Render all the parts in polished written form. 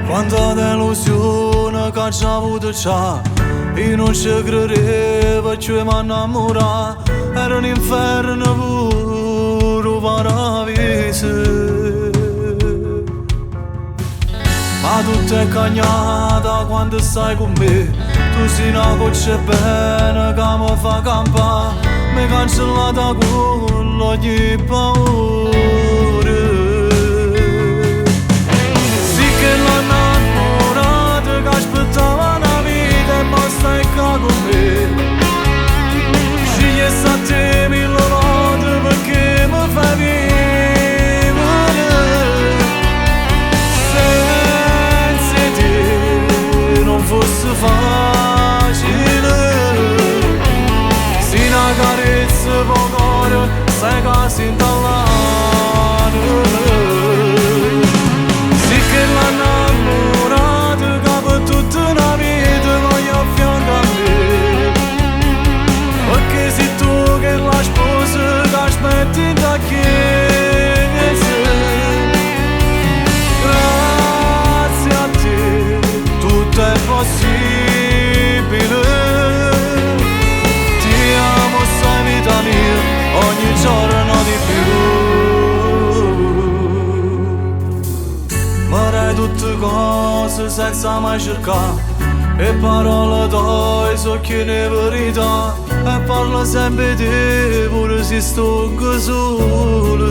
Quanta delusione che ci ha avuto già, io non ci credevo che mi innamoravo. Era un inferno pure un paradiso. Ma tutto è cagnata quando stai con me. Tu sei una goccia bene che mi fa campare. Mi cancellata con ogni paura. Sì che l'ho innamorata che aspettava una vita e mo stai qua con me. Scegli sta a te mille volte perché mi fai vivere. Senza te non fosse facile. Si una carezza può cuore, sai che si intallare. Sì che l'ho innamorata che per tutta una vita voglio a fianco a me. Perché sei tu che la sposa che aspetti da chiesa. Grazie a te tutto è possibile. Ti amo, sai vita mia, ogni giorno di più. Ma dai tutte cose senza mai cercare. E parole tue so che ne verità. E parlo sempre di te pure se sto solo.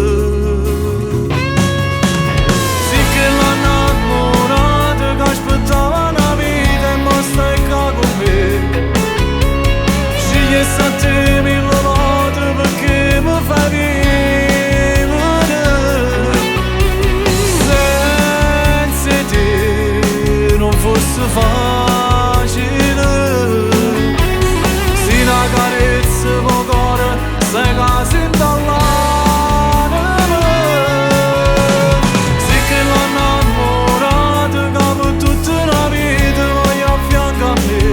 Sì che l'ho innamorata che aspettava una vita e mo stai qua con me. Scegli sta a te mille volte perché mi fai vivere. Senza te non fosse facile. Si una carezza può cuore, sai che si intallare. Sì che l'ho innamorata che per tutta una vita voglio a fianco a me.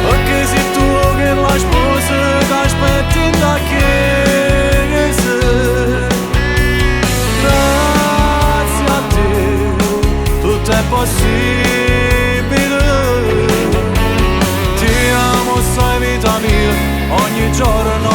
Perché sei tu che la sposa che aspetti da chiesa. Grazie a te tutto è possibile. Ti amo, sai vita mia, ogni giorno